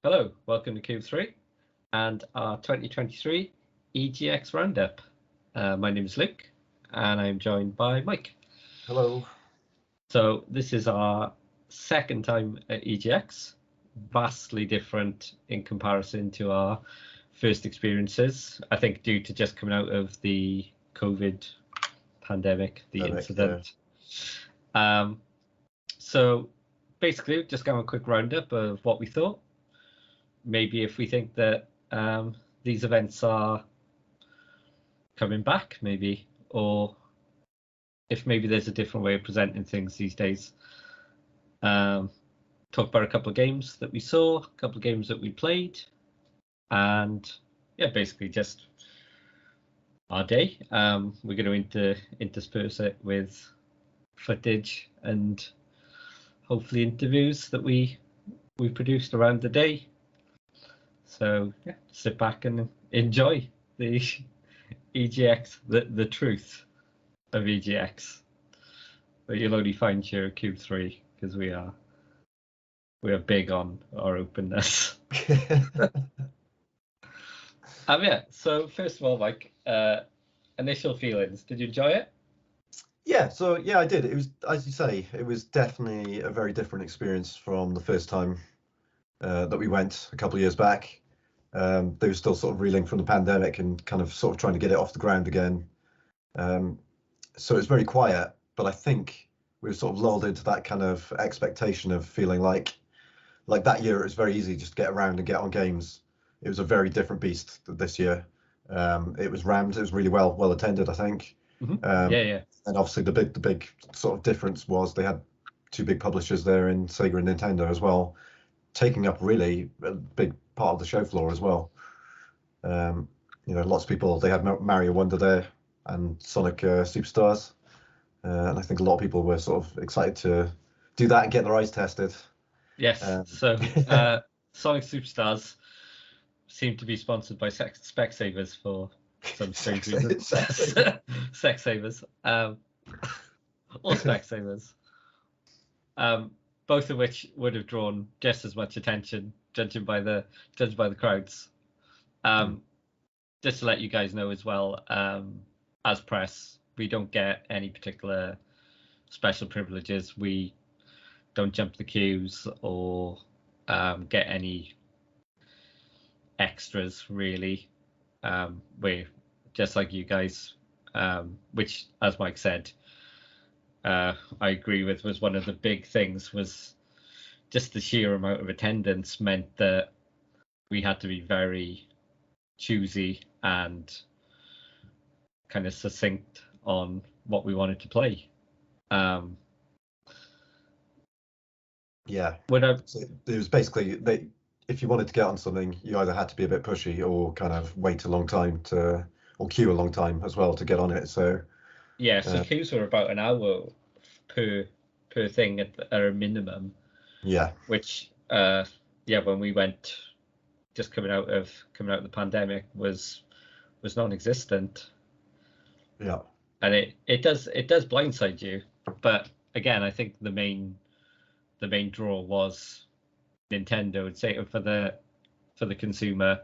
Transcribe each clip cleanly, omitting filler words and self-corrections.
Hello, welcome to Cube 3 and our 2023 EGX Roundup. My name is Luke and I'm joined by Mike. Hello. So this is our second time at EGX, vastly different in comparison to our first experiences. I think due to just coming out of the COVID pandemic, the incident. Yeah. So basically just going a quick roundup of what we thought. Maybe if we think that these events are coming back, maybe, or if maybe there's a different way of presenting things these days. Talk about a couple of games that we saw, a couple of games that we played, and yeah, basically just our day. We're going to intersperse it with footage and hopefully interviews that we produced around the day. So yeah, sit back and enjoy the EGX, the truth of EGX. But you'll only find here at Cube 3 because we are big on our openness. Yeah. So first of all, Mike, initial feelings. Did you enjoy it? Yeah. So yeah, I did. It was, as you say, it was definitely a very different experience from the first time that we went a couple of years back. They were still sort of reeling from the pandemic and kind of sort of trying to get it off the ground again. So it's very quiet, but I think we were sort of lulled into that kind of expectation of feeling like that year it was very easy just to get around and get on games. It was a very different beast this year. It was rammed. It was really well attended, I think. Mm-hmm. Yeah. And obviously the big sort of difference was they had two big publishers there in Sega and Nintendo as well, taking up really a big part of the show floor as well. Lots of people, they had Mario Wonder there and Sonic Superstars, and I think a lot of people were sort of excited to do that and get their eyes tested. Yes. So Sonic Superstars seemed to be sponsored by Specsavers for some strange reason. Specsavers, or Specsavers. Both of which would have drawn just as much attention, judging by the crowds. Just to let you guys know as well, as press, we don't get any particular special privileges. We don't jump the queues or get any extras, really. We're just like you guys, which, as Mike said, I agree with, was one of the big things. Was just the sheer amount of attendance meant that we had to be very choosy and kind of succinct on what we wanted to play. Yeah, so it was basically if you wanted to get on something, you either had to be a bit pushy or kind of wait a long time or queue a long time as well to get on it. So yeah, so queues were about an hour per thing at a minimum. Yeah. Which when we went, just coming out of the pandemic, was non-existent. Yeah. And it does blindside you, but again, I think the main draw was Nintendo. I'd say for the consumer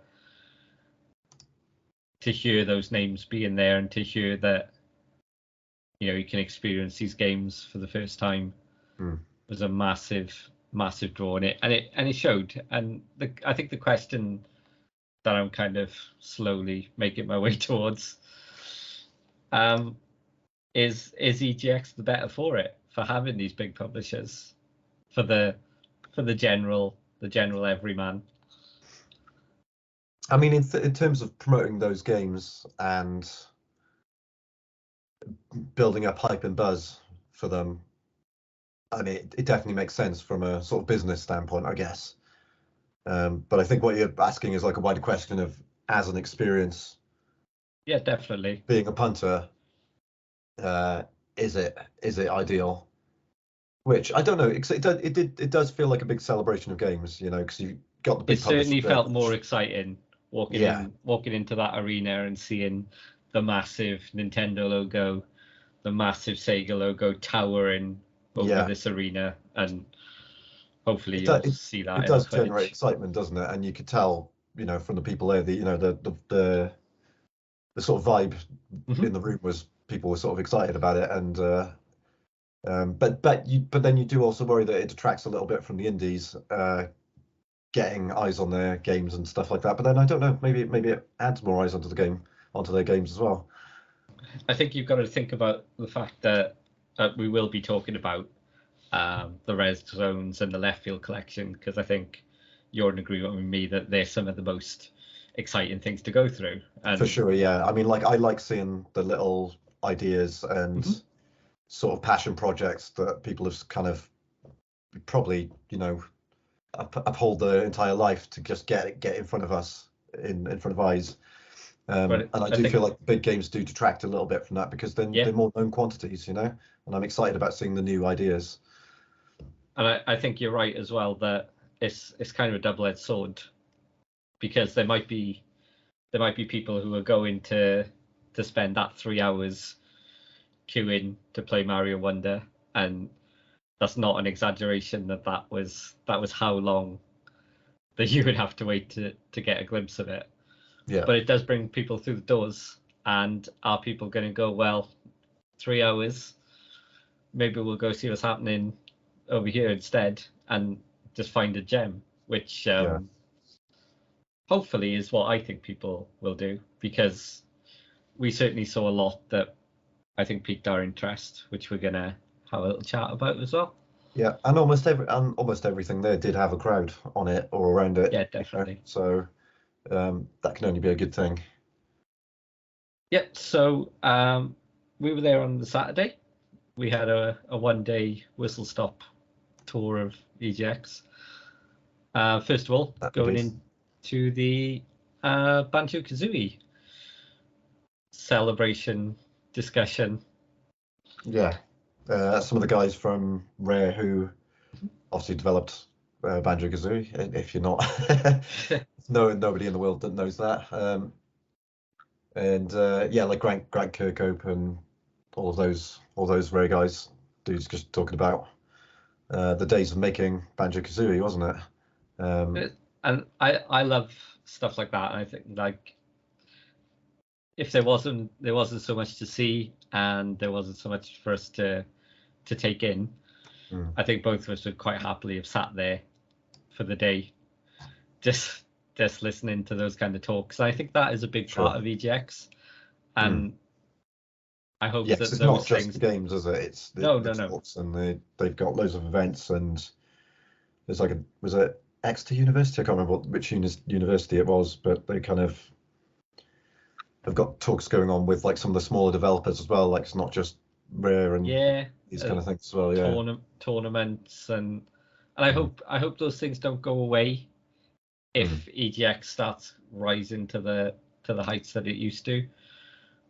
to hear those names being there and to hear that you can experience these games for the first time was a massive draw in it, and it showed. And I think the question that I'm kind of slowly making my way towards is EGX the better for it, for having these big publishers for the general everyman? I mean, in terms of promoting those games and building up hype and buzz for them, I mean, it definitely makes sense from a sort of business standpoint, I guess. But I think what you're asking is like a wider question of, as an experience. Yeah, definitely. Being a punter, is it ideal? Which I don't know. It does feel like a big celebration of games, because you got the big. It certainly felt more exciting walking into that arena and seeing the massive Nintendo logo, the massive Sega logo towering over this arena, and hopefully It, you'll it, see that it in the does generate footage. excitement, doesn't it? And you could tell, from the people there, the sort of vibe Hmm. in the room was people were sort of excited about it, and but then you do also worry that it detracts a little bit from the indies getting eyes on their games and stuff like that. But then I don't know, maybe it adds more eyes onto their games as well. I think you've got to think about the fact that we will be talking about the res zones and the left field collection, because I think you're in agreement with me that they're some of the most exciting things to go through. For And sure, yeah. I mean, like I like seeing the little ideas and Mhm. sort of passion projects that people have kind of probably, uphold their entire life to just get in front of us, in front of eyes. But And I I do feel think, like big games do detract a little bit from that because then yeah, they're more known quantities, and I'm excited about seeing the new ideas. and I think you're right as well that it's kind of a double-edged sword, because there might be people who are going to spend that 3 hours queuing to play Mario Wonder, and that's not an exaggeration that was how long that you would have to wait to get a glimpse of it. Yeah, But it does bring people through the doors, and are people going to go, well, 3 hours, maybe we'll go see what's happening over here instead and just find a gem, which yeah, hopefully is what I think people will do, because we certainly saw a lot that I think piqued our interest, which we're gonna have a little chat about as well. yeah. And almost everything there did have a crowd on it or around it, Yeah, definitely. So that can only be a good thing. Yeah, so we were there on the Saturday. We had a 1 day whistle stop tour of EGX. First of all, Happy going days. into the Banjo Kazooie celebration discussion. Yeah, some of the guys from Rare who obviously developed Banjo-Kazooie. If you're not, no, nobody in the world that knows that. And yeah, like Grant Kirkhope and all those Rare guys, dudes just talking about the days of making Banjo-Kazooie, wasn't it? And I love stuff like that. And I think, like, if there wasn't so much to see and there wasn't so much for us to take in, Mm, I think both of us would quite happily have sat there for the day, just just listening to those kind of talks. I think that is a big sure. part of EGX, Mm. and I hope Yeah, 'cause that it's not those just the things. games, is it? It's No, the no, no. talks, and they've got loads of events, and there's like was it Exeter University? I can't remember which university it was, but they kind of have got talks going on with like some of the smaller developers as well. Like it's not just Rare and Yeah, these uh, kind of things as well. Yeah. tournaments, and I Mm, hope I hope those things don't go away mm, if EGX starts rising to the heights that it used to.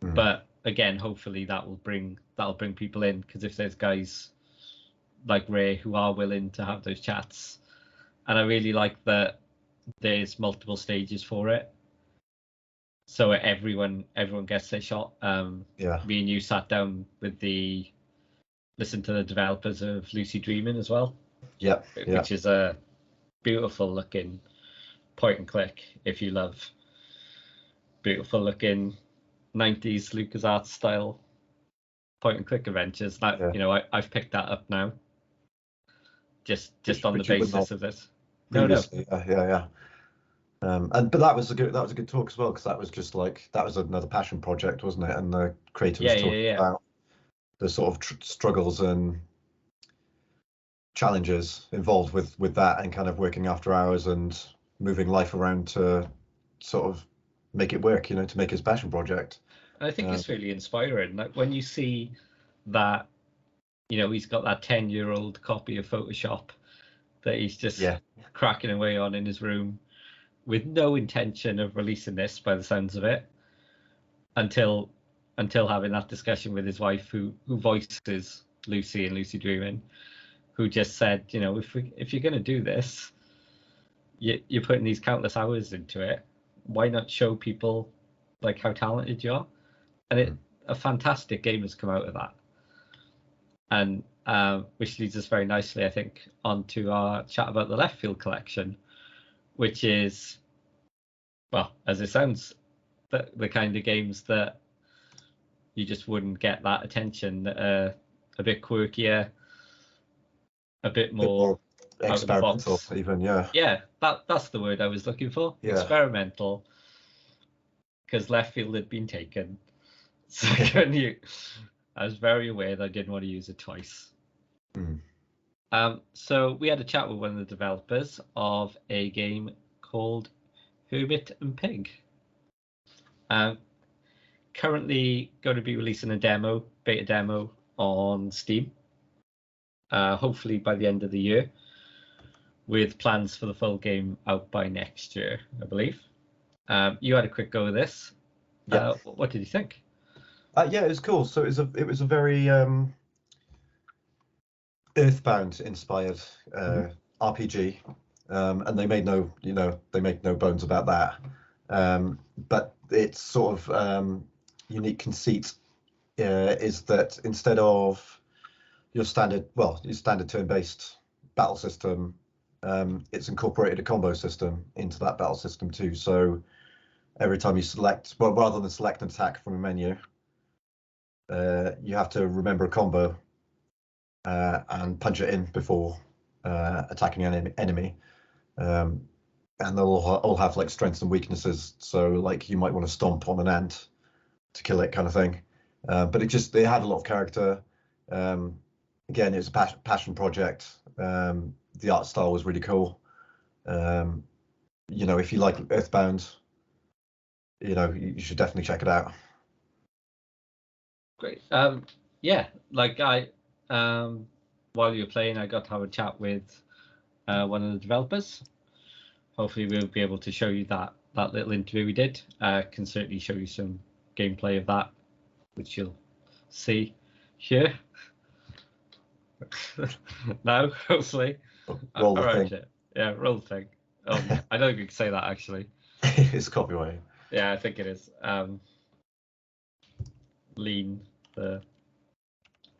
mm. But again, hopefully that'll bring people in, because if there's guys like Ray who are willing to have those chats, and I really like that there's multiple stages for it, so everyone gets their shot. Yeah. Me and you sat down with the listen to the developers of Lucy Dreaming as well, Yeah. Yeah. which is a beautiful looking point and click. If you love beautiful looking 90s LucasArts style point and click adventures, that Yeah. I've picked that up now, just on the Which you wouldn't have basis of this. No, no. previously. Yeah. Yeah. Yeah. But that was a good talk as well, because that was just like that was another passion project, wasn't it? And the creator Yeah, was yeah, talking yeah. about the sort of struggles and challenges involved with that, and kind of working after hours and moving life around to sort of make it work, to make his passion project. And I think Um, it's really inspiring. Like when you see that, he's got that 10-year-old copy of Photoshop that he's just yeah, cracking away on in his room, with no intention of releasing this by the sounds of it, until having that discussion with his wife, who voices Lucy and Lucy Dreaming, who just said, if you're going to do this, you're putting these countless hours into it. Why not show people like how talented you are? And mm, a fantastic game has come out of that. And which leads us very nicely, I think, onto our chat about the left field collection, which is, well, as it sounds, the kind of games that you just wouldn't get that attention, a bit quirkier, a bit more out of the experimental, box. even, yeah. Yeah, that's the word I was looking for. Yeah. Experimental, because left field had been taken. So I was very aware that I didn't want to use it twice. So we had a chat with one of the developers of a game called Hermit and Pig. Currently going to be releasing a beta demo on Steam, hopefully by the end of the year, with plans for the full game out by next year, I believe. You had a quick go of this. Yeah. What did you think? Yeah, it was cool. So it was a very Earthbound inspired RPG, and they made no bones about that. But its sort of unique conceit is that instead of your standard turn-based battle system, it's incorporated a combo system into that battle system too. So every time you select, well, rather than select an attack from a menu, you have to remember a combo and punch it in before attacking an enemy. And they'll all have like strengths and weaknesses. So like you might want to stomp on an ant to kill it, kind of thing. But it had a lot of character. Again, it was a passion project. The art style was really cool. If you like Earthbound, you should definitely check it out. Great. Yeah, like while you were playing, I got to have a chat with one of the developers. Hopefully we'll be able to show you that little interview we did. Can certainly show you some gameplay of that, which you'll see here. Now, hopefully. Roll the thing. Yeah, roll the thing. I don't think we can say that, actually. It's copyright. Yeah, I think it is. Lean the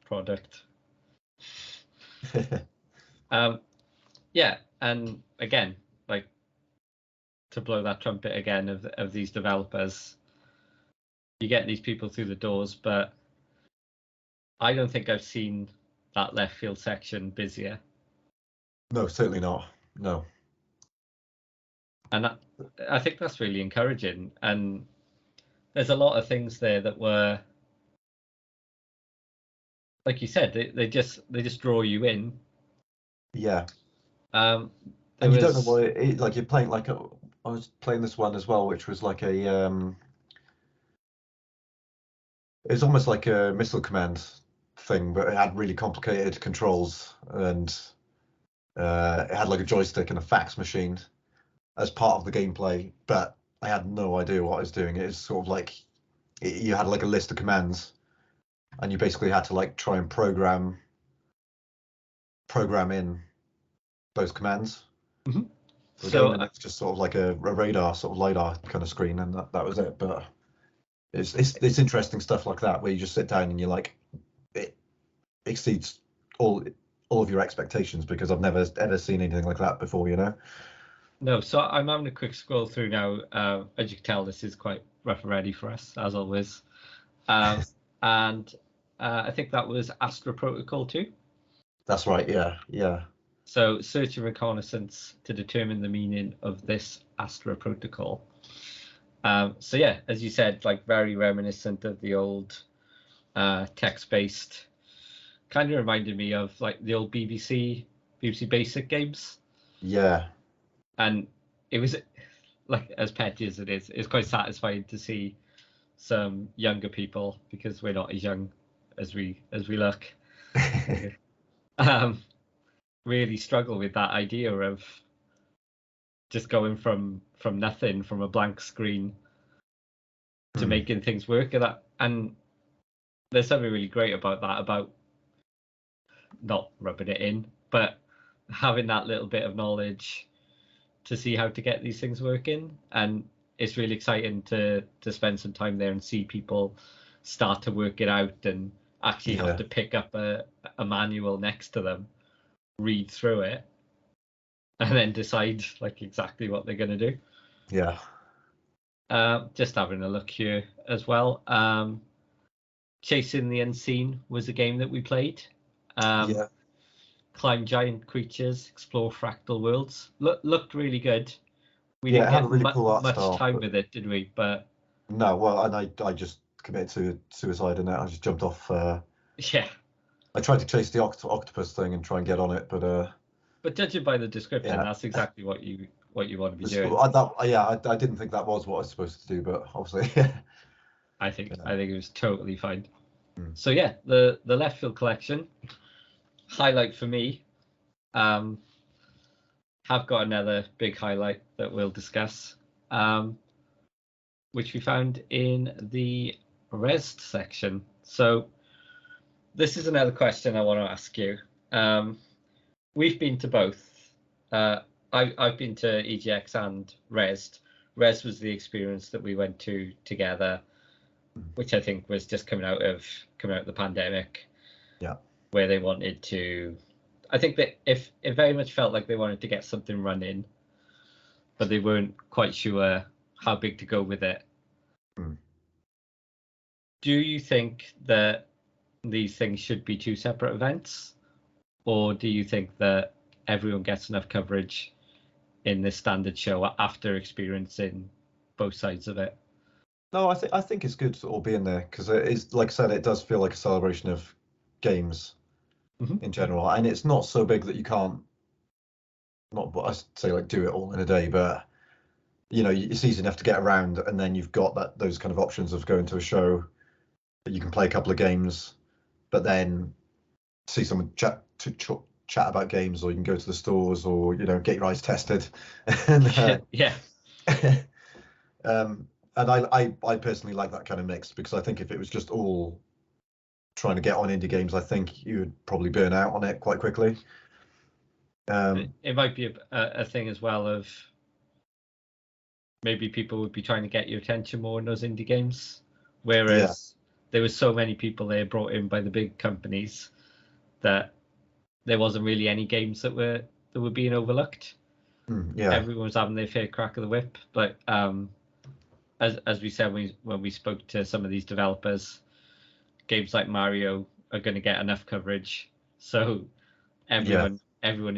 product. Yeah, and again, like, to blow that trumpet again of these developers, you get these people through the doors, but I don't think I've seen that left field section busier. No, certainly not. No. And I think that's really encouraging. And there's a lot of things there that were, like you said, they just draw you in. Yeah. And you don't know what like you're playing like I was playing this one as well, which was like a it was almost like a missile command thing, but it had really complicated controls, and it had like a joystick and a fax machine as part of the gameplay, but I had no idea what I was doing. It was sort of like you had like a list of commands, and you basically had to like try and program in those commands. Mm-hmm. So it's just sort of like a radar, sort of LiDAR kind of screen, and that was it. But it's interesting stuff like that where you just sit down and you're like, it exceeds all of your expectations, because I've never ever seen anything like that before, No, so I'm having a quick scroll through now. As you can tell, this is quite rough and ready for us, as always. And I think that was Astro Protocol 2. That's right, yeah. So search and reconnaissance to determine the meaning of this Astro Protocol. So yeah, as you said, like very reminiscent of the old text-based. Kind of reminded me of like the old BBC Basic games. Yeah. And it was, like, as petty as it is, it's quite satisfying to see some younger people, because we're not as young as we look, really struggle with that idea of just going from nothing, from a blank screen, to making things work. And there's something really great about that, about not rubbing it in, but having that little bit of knowledge to see how to get these things working. And it's really exciting to spend some time there and see people start to work it out and actually have to pick up a manual next to them, read through it, and then decide like exactly what they're going to do. Yeah. Just having a look here as well. Chasing the Unseen was a game that we played. Yeah. Climb giant creatures, explore fractal worlds. Looked really good. We Yeah, didn't it had get a really cool art much style, time but with it, did we? But no, well, and I just committed to suicide in it. I just jumped off. yeah. I tried to chase the octopus thing and try and get on it, but judging by the description, yeah, that's exactly what you want to be This- doing. I didn't think that was what I was supposed to do, but obviously, I think it was totally fine. Mm. So yeah, the left field collection highlight for me. Have got another big highlight that we'll discuss, which we found in the Rest section. So this is another question I want to ask you. We've been to both. I've been to EGX and Rest. Rest was the experience that we went to together, which I think was just coming out of the pandemic. Yeah. Where they wanted to, I think that if it very much felt like they wanted to get something running, but they weren't quite sure how big to go with it. Mm. Do you think that these things should be two separate events, or do you think that everyone gets enough coverage in this standard show after experiencing both sides of it? No, I think it's good to all be in there because it is, like I said, it does feel like a celebration of games in general, and it's not so big that you can't, not what I say like do it all in a day, but you know, it's easy enough to get around, and then you've got those kind of options of going to a show that you can play a couple of games, but then see someone chat about games, or you can go to the stores, or get your eyes tested. And yeah. And I personally like that kind of mix, because I think if it was just all trying to get on indie games, I think you would probably burn out on it quite quickly. It might be a thing as well of maybe people would be trying to get your attention more in those indie games, whereas there was so many people there brought in by the big companies that there wasn't really any games that were being overlooked. Everyone was having their fair crack of the whip, but as we said when we spoke to some of these developers, games like Mario are going to get enough coverage, so everyone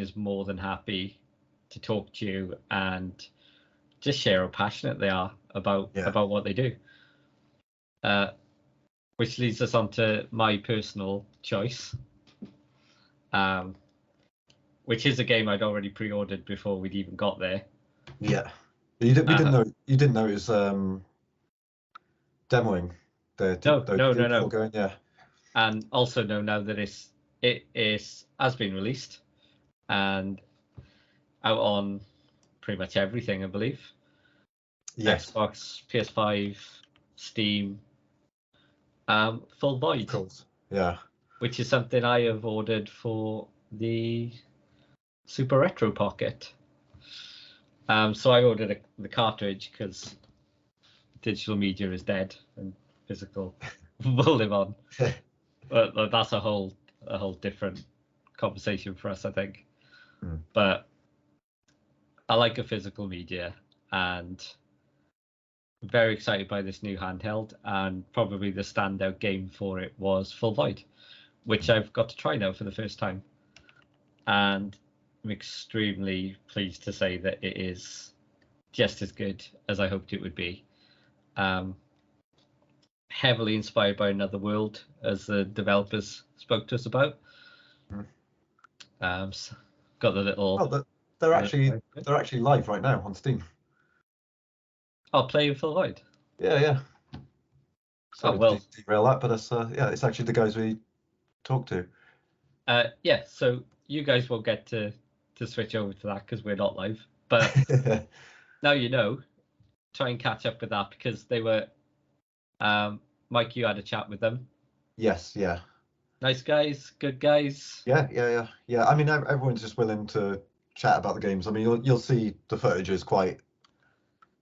is more than happy to talk to you and just share how passionate they are about what they do. Which leads us on to my personal choice, which is a game I'd already pre-ordered before we'd even got there. Yeah, we didn't know it was demoing. No. Going, yeah. And also know now that it has been released and out on pretty much everything, I believe. Yes. Xbox, PS5, Steam, full void. Of course. Yeah. Which is something I have ordered for the Super Retro Pocket. So I ordered the cartridge because digital media is dead and physical will live on. But that's a whole different conversation for us, I think. But I like a physical media, and I'm very excited by this new handheld, and probably the standout game for it was Full Void, which I've got to try now for the first time. And I'm extremely pleased to say that it is just as good as I hoped it would be. Heavily inspired by Another World, as the developers spoke to us about. Got the little. Oh, they're actually live right now on Steam. Oh, playing Full Void. Yeah. Sorry to derail that, but it's actually the guys we talked to. Yeah, so you guys will get to switch over to that because we're not live. But now you know, try and catch up with that, because they were. Mike, you had a chat with them. Yes, yeah. Nice guys, good guys. Yeah. I mean, everyone's just willing to chat about the games. I mean, you'll see the footage is quite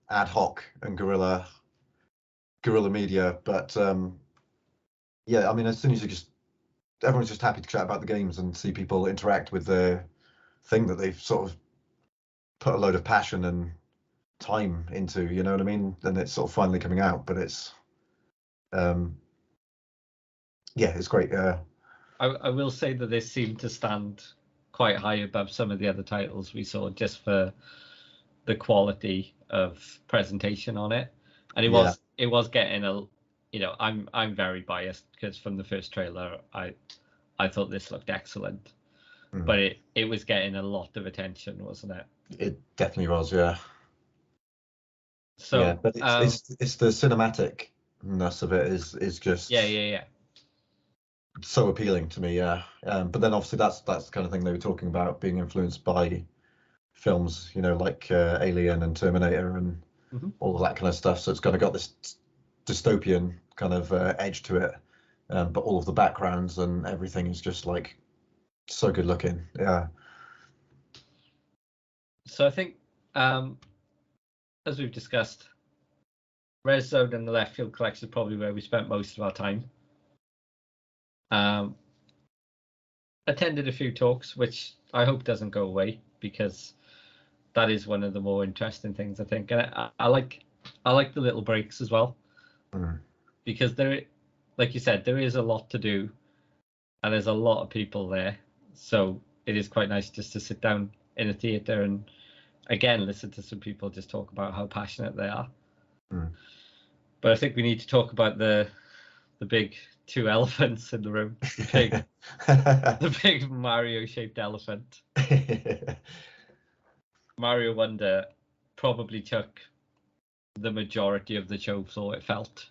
ad hoc and guerrilla media, but yeah, I mean, as soon as you just everyone's just happy to chat about the games and see people interact with the thing that they've sort of put a load of passion and time into, you know what I mean? And it's sort of finally coming out, but it's yeah, it's great. I will say that this seemed to stand quite high above some of the other titles we saw, just for the quality of presentation on it. And it was getting a, you know, I'm very biased because from the first trailer I thought this looked excellent, but it was getting a lot of attention, wasn't it? It definitely was, yeah. So yeah, but it's the cinematicness of it is just yeah. so appealing to me, yeah. But then obviously that's the kind of thing they were talking about, being influenced by films, you know, like Alien and Terminator and all of that kind of stuff. So it's kind of got this dystopian kind of edge to it, but all of the backgrounds and everything is just like so good looking, yeah. So I think, as we've discussed, Res Zone and the Left Field Collection is probably where we spent most of our time. Attended a few talks, which I hope doesn't go away, because that is one of the more interesting things, I think. And I like the little breaks as well, because there, like you said, there is a lot to do, and there's a lot of people there. So it is quite nice just to sit down in a theater and again listen to some people just talk about how passionate they are. But I think we need to talk about the big two elephants in the room. The big Mario-shaped elephant. Mario Wonder probably took the majority of the show floor, it felt.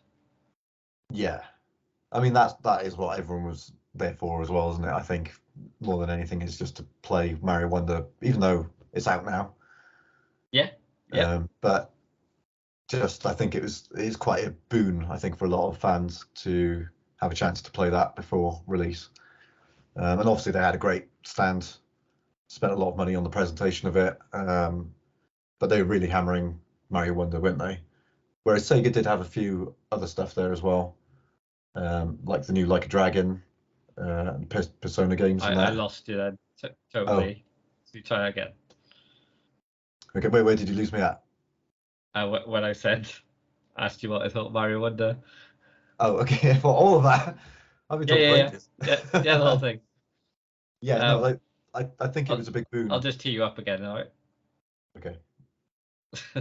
Yeah. I mean, that is what everyone was there for as well, isn't it? I think more than anything is just to play Mario Wonder, even though it's out now. Yeah. But just I think it is quite a boon, I think, for a lot of fans to have a chance to play that before release. And obviously they had a great stand, spent a lot of money on the presentation of it, but they were really hammering Mario Wonder, weren't they? Whereas Sega did have a few other stuff there as well, like the new Like a Dragon, Persona games. I lost you then, totally. So you try again. Okay, where did you lose me at? When I asked you what I thought Mario Wonder. Oh, okay, for all of that. I've been talking for ages. Yeah, the whole thing. Yeah, no, I think it was a big boon. I'll just tee you up again, all right? Okay.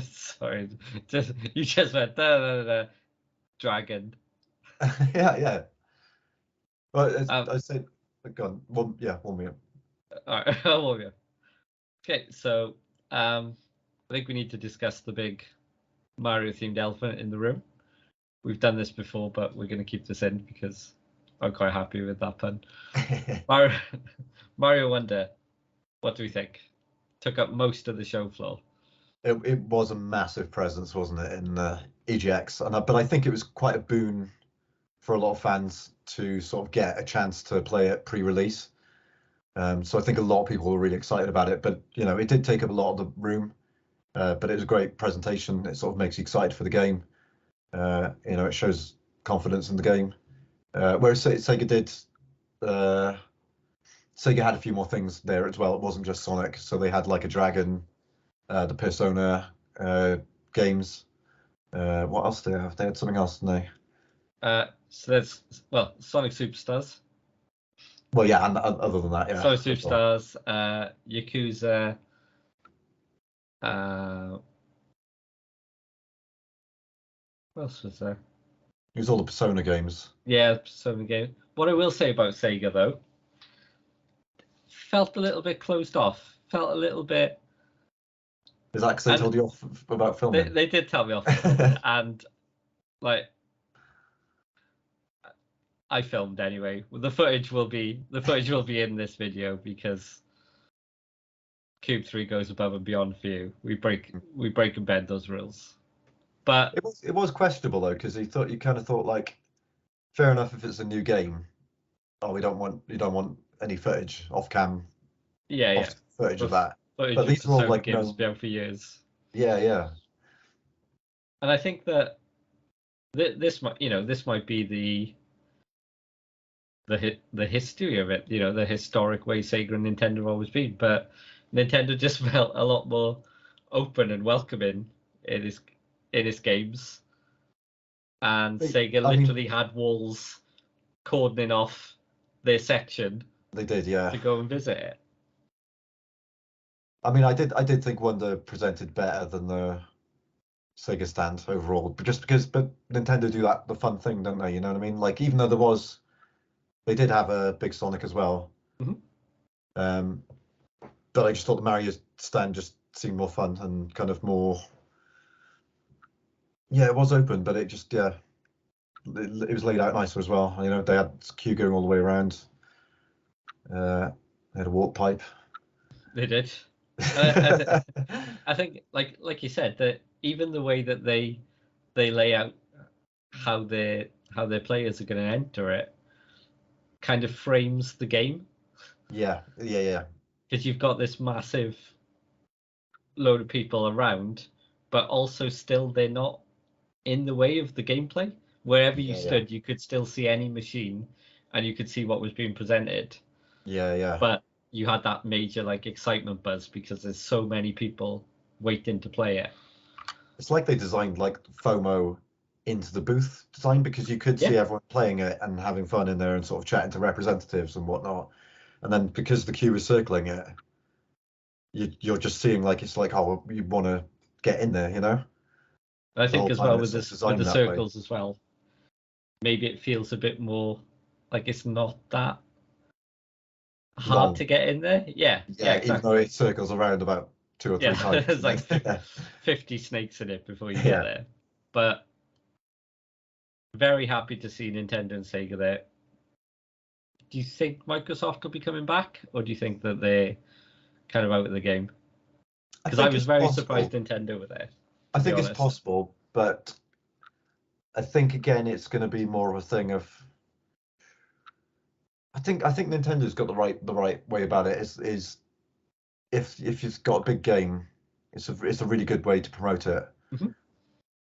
Sorry, you just went da, dragon. yeah. Well, I said, go on. Warm me up. All right, I'll warm you up. Okay, so I think we need to discuss the big Mario-themed elephant in the room. We've done this before, but we're going to keep this in because I'm quite happy with that pun. Mario Wonder, what do we think? Took up most of the show floor. It was a massive presence, wasn't it, in EGX? But I think it was quite a boon for a lot of fans to sort of get a chance to play it pre-release. So I think a lot of people were really excited about it. But you know, it did take up a lot of the room. But it was a great presentation. It sort of makes you excited for the game. You know, it shows confidence in the game. Whereas Sega did, Sega had a few more things there as well. It wasn't just Sonic. So they had Like a Dragon, the Persona games. What else did they have? They had something else, didn't they? So there's, well, Sonic Superstars. Well, yeah, and other than that, yeah. Sonic Superstars, Yakuza. What else was there? It was all the Persona games. Yeah, Persona game. What I will say about Sega, though, felt a little bit closed off. Felt a little bit. Is that because they told you off about filming? They did tell me off, and like I filmed anyway. The footage will be in this video because Cube 3 goes above and beyond for you. We break and bend those rules. But it was questionable though, because you kind of thought like, fair enough if it's a new game. Oh, you don't want any footage off cam. Yeah. Footage of that. But these are all like games been for years. Yeah. And I think that this might be the history of it, the historic way Sega and Nintendo have always been. But Nintendo just felt a lot more open and welcoming in its games, and Sega I mean, literally had walls cordoning off their section they did, yeah. to go and visit it. I mean, I did think Wonder presented better than the Sega stand overall, but Nintendo do the fun thing, don't they? You know what I mean? Like, even though they did have a big Sonic as well. Mhm. But I just thought the Mario stand just seemed more fun and kind of more. Yeah, it was open, but it just it was laid out nicer as well. You know, they had queue going all the way around. They had a warp pipe. They did. I think, like you said, that even the way that they lay out how their players are going to enter it kind of frames the game. Yeah. Because you've got this massive load of people around, but also still they're not in the way of the gameplay. Wherever you stood, you could still see any machine, and you could see what was being presented. Yeah. But you had that major excitement buzz because there's so many people waiting to play it. It's like they designed like FOMO into the booth design, because you could see everyone playing it and having fun in there and sort of chatting to representatives and whatnot. And then because the queue is circling it, you're just seeing it's like, oh, you want to get in there, you know? I think as well with the circles way. as well, maybe it feels a bit more like it's not that hard to get in there. Yeah, exactly. Even though it circles around about 2 or 3 times. There's like 50 snakes in it before you get there. But very happy to see Nintendo and Sega there. Do you think Microsoft will be coming back, or do you think that they're kind of out of the game? Because I was very surprised Nintendo were there. I think it's possible, but I think again it's going to be more of a thing of. I think Nintendo's got the right way about it. Is if you've got a big game, it's a really good way to promote it,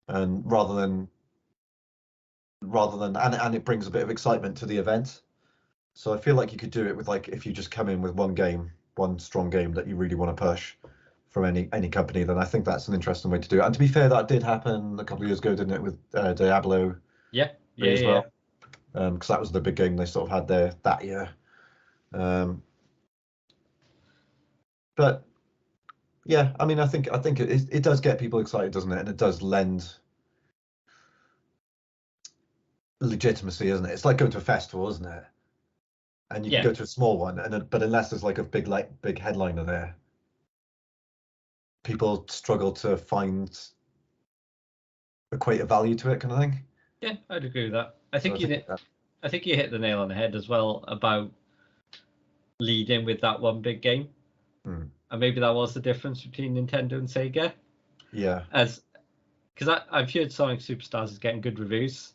and rather than and it brings a bit of excitement to the event. So I feel like you could do it with if you just come in with one strong game that you really want to push from any company, then I think that's an interesting way to do it. And to be fair, that did happen a couple of years ago, didn't it, with Diablo? As well. Because that was the big game they sort of had there that year. But yeah, I mean, I think it does get people excited, doesn't it? And it does lend legitimacy, isn't it? It's like going to a festival, isn't it? And you can go to a small one, but unless there's a big headliner there, people struggle to equate a value to it, kind of thing. Yeah, I'd agree with that. I think you hit the nail on the head as well about leading with that one big game, and maybe that was the difference between Nintendo and Sega. Yeah, because I've heard Sonic Superstars is getting good reviews.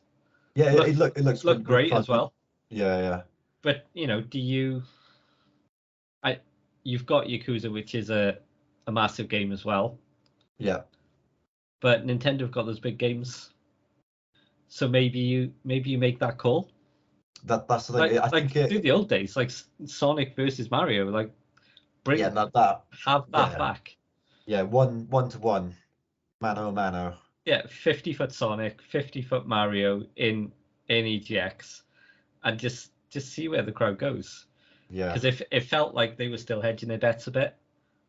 Yeah, it looks great as well. Yeah. But you've got Yakuza, which is a massive game as well. Yeah. But Nintendo have got those big games, so maybe you make that call. That's the thing. I think through the old days, like Sonic versus Mario, bring have that back. Yeah, one to one, mano a mano. Yeah, 50-foot Sonic, 50-foot Mario in EGX, and just see where the crowd goes. Yeah. Because it felt like they were still hedging their bets a bit,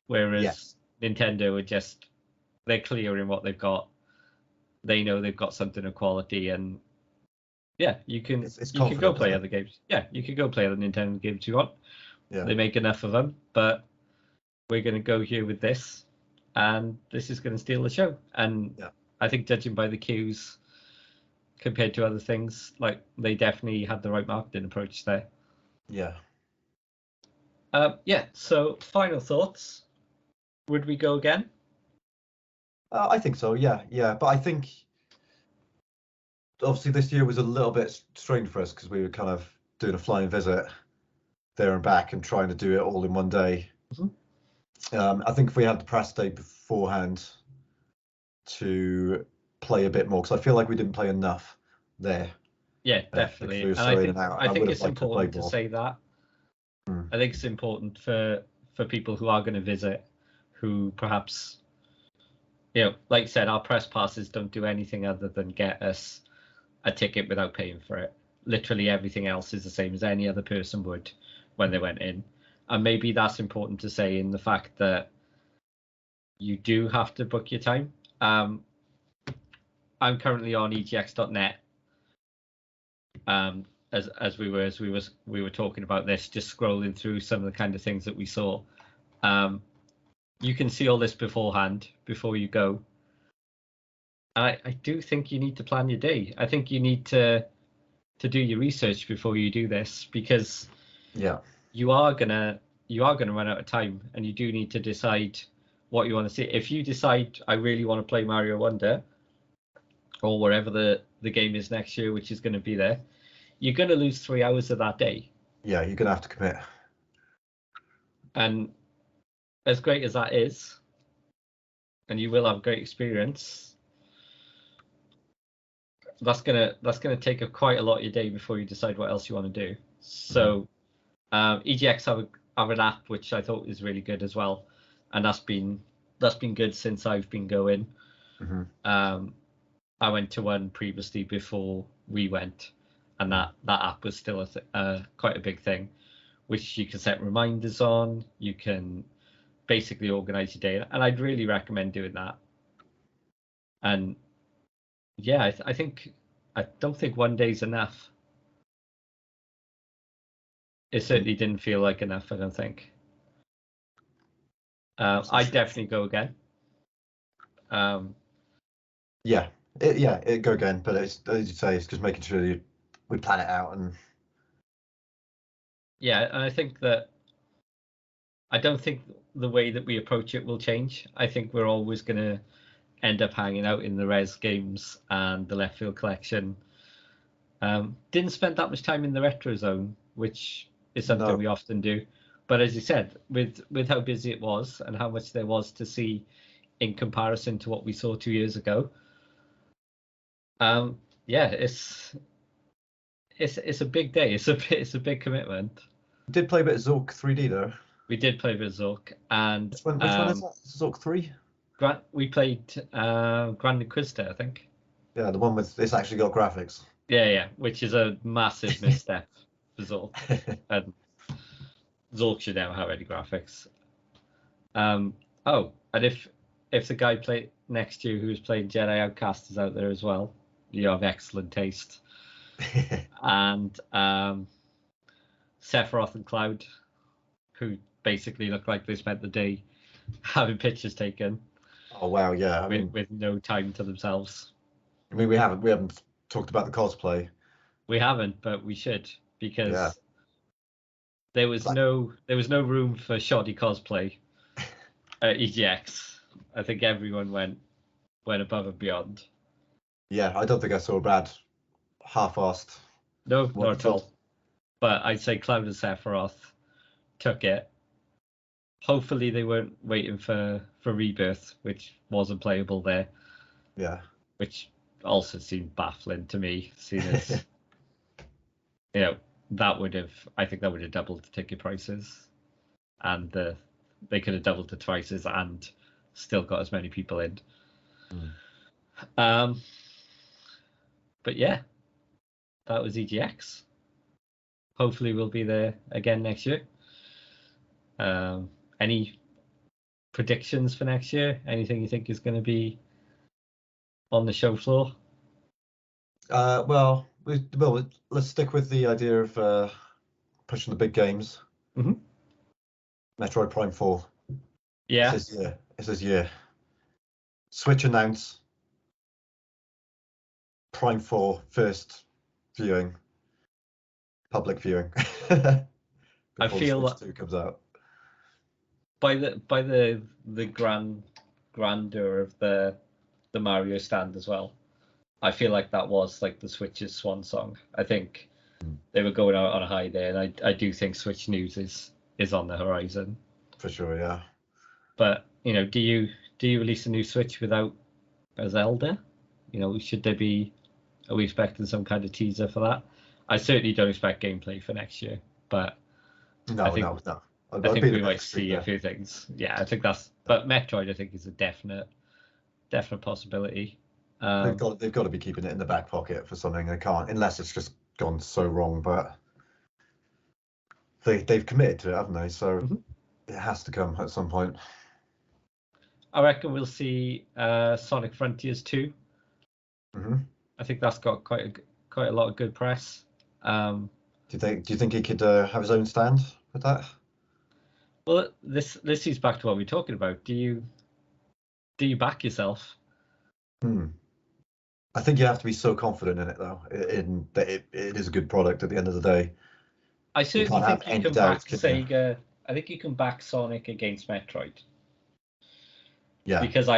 whereas Nintendo are they're clear in what they've got. They know they've got something of quality, and you can go play other games. Yeah, you can go play other Nintendo games you want. Yeah. They make enough of them, but we're going to go here with this, and this is going to steal the show. And I think, judging by the queues compared to other things, they definitely had the right marketing approach there. Yeah. So final thoughts. Would we go again? I think so. Yeah. But I think obviously this year was a little bit strange for us because we were kind of doing a flying visit there and back and trying to do it all in one day. I think if we had the press day beforehand to play a bit more, because I feel like we didn't play enough there. Yeah, It definitely. flew And so in and out, and I I would think have it's liked to play important to more. say that. Mm. I think it's important for people who are going to visit, who perhaps, like you said, our press passes don't do anything other than get us a ticket without paying for it. Literally everything else is the same as any other person would when they went in. And maybe that's important to say in the fact that you do have to book your time. I'm currently on EGX.net. As we were talking about this, just scrolling through some of the kind of things that we saw. You can see all this beforehand before you go. And I do think you need to plan your day. I think you need to do your research before you do this, because you are gonna run out of time, and you do need to decide what you want to see. If you decide I really want to play Mario Wonder, or wherever the game is next year, which is going to be there, you're going to lose 3 hours of that day. Yeah, you're going to have to commit. And as great as that is, and you will have great experience, that's gonna take up quite a lot of your day before you decide what else you want to do. So EGX have an app which I thought is really good as well, and that's been good since I've been going. I went to one previously before we went, and that app was still quite a big thing, which you can set reminders on. You can basically organize your day, and I'd really recommend doing that. And yeah, I don't think one day's enough. It certainly didn't feel like enough, I don't think. I'd definitely go again. It'd go again, but it's, as you say, it's just making sure we plan it out. And yeah, and I think that I don't think the way that we approach it will change. I think we're always going to end up hanging out in the res games and the left field collection. Didn't spend that much time in the retro zone, which is something we often do. But as you said, with how busy it was and how much there was to see in comparison to what we saw 2 years ago, it's a big day. It's a big commitment. We did play a bit of Zork 3D though. We did play a bit of Zork, and which one is that? Zork 3? We played Grand Inquisitor, I think. Yeah, the one with it's actually got graphics. Yeah, which is a massive misstep for Zork. And Zork should never have any graphics. And if the guy play next to you who's playing Jedi Outcast is out there as well, you have excellent taste. And Sephiroth and Cloud, who basically look like they spent the day having pictures taken. Oh wow, yeah. With no time to themselves. I mean, we haven't talked about the cosplay. We haven't, but we should, because there was no room for shoddy cosplay at EGX. I think everyone went above and beyond. Yeah, I don't think I saw a bad half-assed. No, not at all. But I'd say Cloud and Sephiroth took it. Hopefully they weren't waiting for Rebirth, which wasn't playable there. Yeah. Which also seemed baffling to me, seeing as I think that would have doubled the ticket prices, and they could have doubled the prices and still got as many people in. But yeah, that was EGX. Hopefully we'll be there again next year. Any predictions for next year? Anything you think is going to be on the show floor? Well, let's stick with the idea of pushing the big games. Metroid Prime 4. Yeah. It's this year. Switch announce Prime 4 first viewing, public viewing. I feel Switch 2 comes out. By the grandeur of the Mario stand as well. I feel like that was like the Switch's swan song. I think they were going out on a high there, and I do think Switch news is on the horizon. For sure, yeah. But do you release a new Switch without a Zelda? Should there be Are we expecting some kind of teaser for that? I certainly don't expect gameplay for next year, but No. I think we might see a few things. Yeah, I think that's. But Metroid, I think, is a definite possibility. They've got to be keeping it in the back pocket for something. They can't, unless it's just gone so wrong. But they've committed to it, haven't they? So it has to come at some point. I reckon we'll see Sonic Frontiers 2. I think that's got quite a lot of good press. Do you think he could have his own stand with that? Well, this is back to what we're talking about. Do you back yourself? I think you have to be so confident in it, though, in that it is a good product at the end of the day. I certainly think you can back Sega. I think you can back Sonic against Metroid. Yeah. Because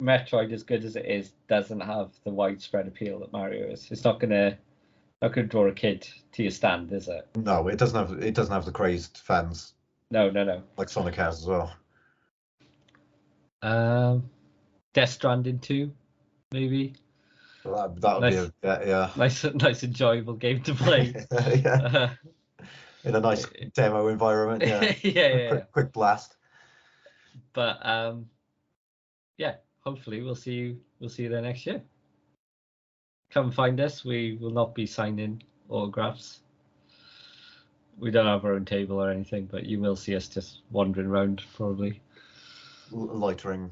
Metroid, as good as it is, doesn't have the widespread appeal that Mario is. It's not gonna draw a kid to your stand, is it? No, it doesn't have the crazed fans. No. Like Sonic has as well. Death Stranding 2, maybe. Well, that would be nice enjoyable game to play. Yeah. In a nice demo environment. Yeah. yeah. Quick blast. But yeah, hopefully we'll see you there next year. Come find us. We will not be signing autographs. We don't have our own table or anything, but you will see us just wandering around, probably. Loitering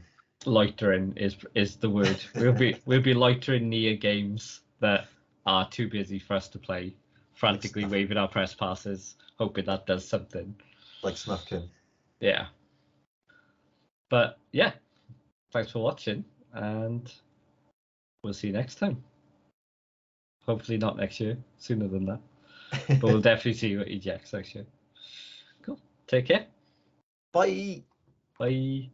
is the word. We'll be loitering near games that are too busy for us to play, frantically waving our press passes, hoping that does something. Like Snuffkin. Yeah. But yeah, thanks for watching, and we'll see you next time. Hopefully not next year, sooner than that. But we'll definitely see you at EGX next year. Cool. Take care. Bye. Bye.